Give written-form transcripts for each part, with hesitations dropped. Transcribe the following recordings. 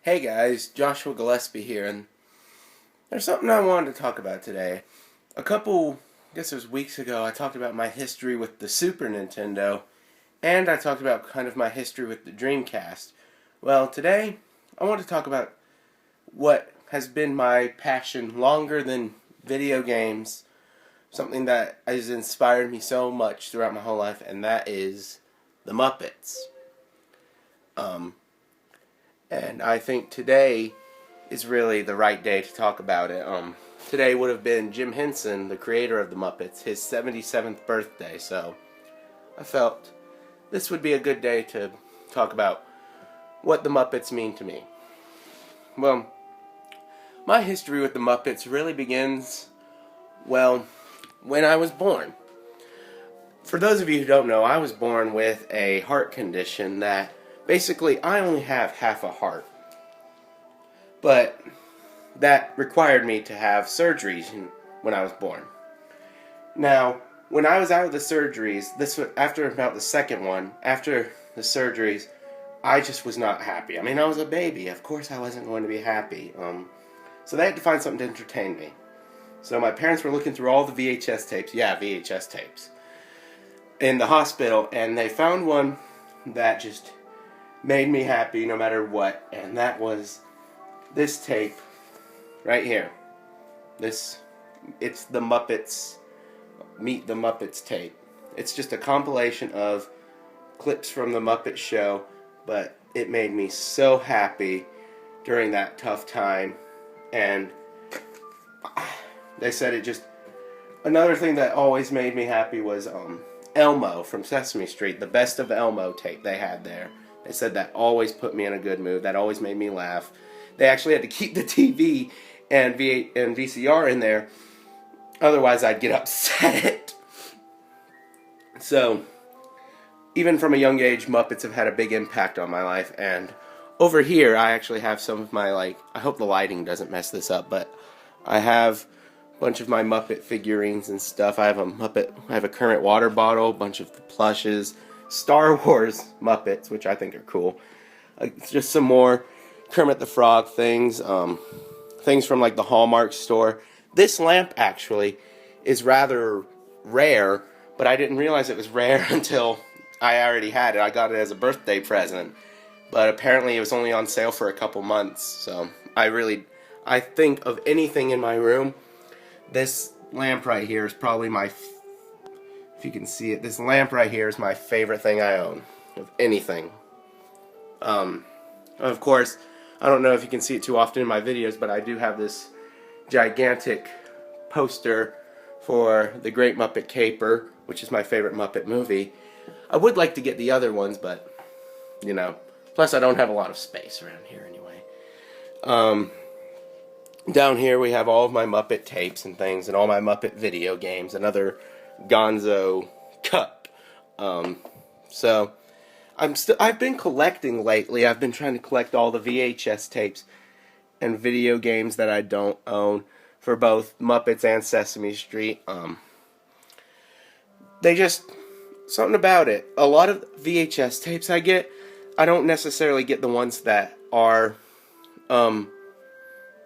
Hey guys, Joshua Gillespie here, and there's something I wanted to talk about today. I guess it was weeks ago, I talked about my history with the Super Nintendo, and I talked about kind of my history with the Dreamcast. Well, today, I want to talk about what has been my passion longer than video games, something that has inspired me so much throughout my whole life, and that is the Muppets. Um, and I think today is really the right day to talk about it. Today would have been Jim Henson, the creator of the Muppets, his 77th birthday, so I felt this would be a good day to talk about what the Muppets mean to me. Well, my history with the Muppets really begins, well, when I was born. For those of you who don't know, I was born with a heart condition that basically I only have half a heart. But that required me to have surgeries when I was born. Now, when I was out of the surgeries, this was after about the second one, after the surgeries, I just was not happy. I mean, I was a baby. Of course I wasn't going to be happy. So they had to find something to entertain me. So my parents were looking through all the VHS tapes. Yeah, VHS tapes. In the hospital, and they found one that just made me happy no matter what, and that was this tape right here. It's the Muppets, Meet the Muppets tape. It's just a compilation of clips from the Muppet Show, but it made me so happy during that tough time. And they said it just, another thing that always made me happy was Elmo from Sesame Street, the Best of Elmo tape they had there. They said that always put me in a good mood. That always made me laugh. They actually had to keep the TV and VCR in there, otherwise I'd get upset. So, even from a young age, Muppets have had a big impact on my life, and over here I actually have some of my, I hope the lighting doesn't mess this up, but I have a bunch of my Muppet figurines and stuff. I have a current water bottle, a bunch of plushes, Star Wars Muppets, which I think are cool. Just some more Kermit the Frog things, things from the Hallmark store. This lamp actually is rather rare, but I didn't realize it was rare until I already had it. I got it as a birthday present, but apparently it was only on sale for a couple months. So I think of anything in my room, this lamp right here is probably if you can see it, this lamp right here is my favorite thing I own of anything. Of course, I don't know if you can see it too often in my videos, but I do have this gigantic poster for The Great Muppet Caper, which is my favorite Muppet movie. I would like to get the other ones, but, plus I don't have a lot of space around here anyway. Down here we have all of my Muppet tapes and things, and all my Muppet video games, and other gonzo cut. So I've been collecting lately. I've been trying to collect all the VHS tapes and video games that I don't own for both Muppets and Sesame Street. Something about it. A lot of VHS tapes I don't necessarily get the ones that are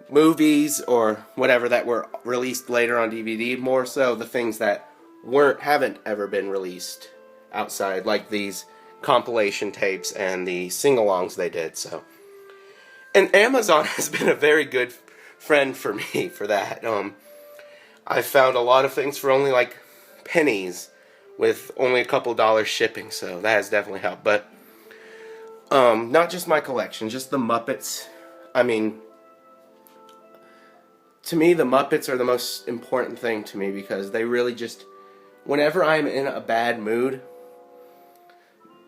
movies or whatever that were released later on DVD. More so the things that haven't ever been released outside, like these compilation tapes and the sing-alongs they did. So, and Amazon has been a very good friend for me for that. I found a lot of things for only pennies, with only a couple dollars shipping, so that has definitely helped. But not just my collection, just the Muppets. I mean, to me, the Muppets are the most important thing to me, because they really just, whenever I'm in a bad mood,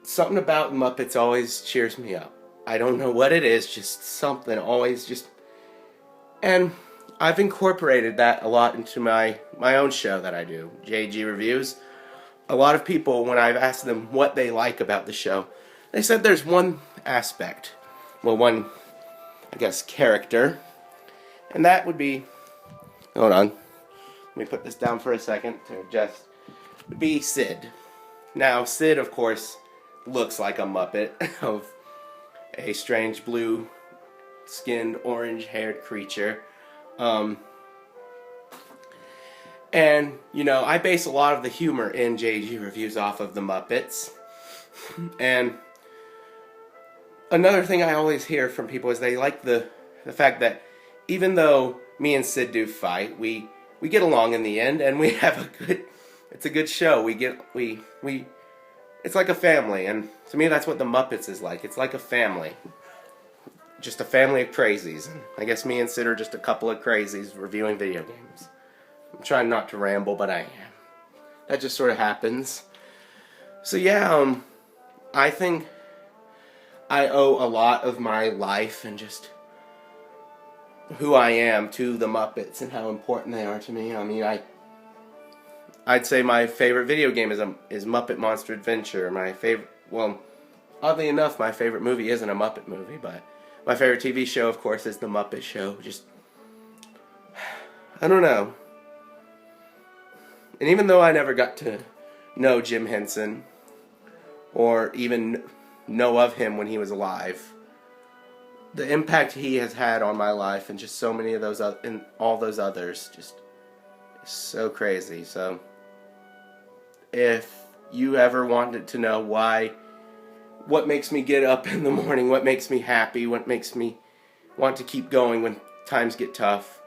something about Muppets always cheers me up. I don't know what it is, just something always just... And I've incorporated that a lot into my own show that I do, JG Reviews. A lot of people, when I've asked them what they like about the show, they said there's one aspect, one, I guess, character, and that would be, hold on, let me put this down for a second to adjust, would be Sid. Now, Sid, of course, looks like a Muppet of a strange blue skinned, orange-haired creature. And, you know, I base a lot of the humor in JG Reviews off of the Muppets. And another thing I always hear from people is they like the fact that even though me and Sid do fight, we get along in the end, and we have it's a good show. It's like a family, and to me that's what the Muppets is like. It's like a family. Just a family of crazies. And I guess me and Sid are just a couple of crazies reviewing video games. I'm trying not to ramble, but I am. That just sort of happens. So yeah, I think I owe a lot of my life and just who I am to the Muppets and how important they are to me. I mean, I'd say my favorite video game is Muppet Monster Adventure. My favorite, well, oddly enough, my favorite movie isn't a Muppet movie, but my favorite TV show, of course, is The Muppet Show. Just, I don't know. And even though I never got to know Jim Henson, or even know of him when he was alive, the impact he has had on my life and just so many of those and all those others just is so crazy. So if you ever wanted to know what makes me get up in the morning, what makes me happy, what makes me want to keep going when times get tough,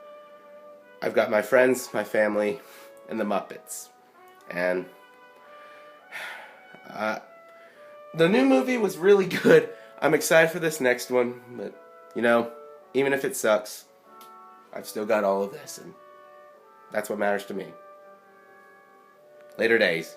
I've got my friends, my family, and the Muppets. And the new movie was really good. I'm excited for this next one, but, you know, even if it sucks, I've still got all of this, and that's what matters to me. Later days.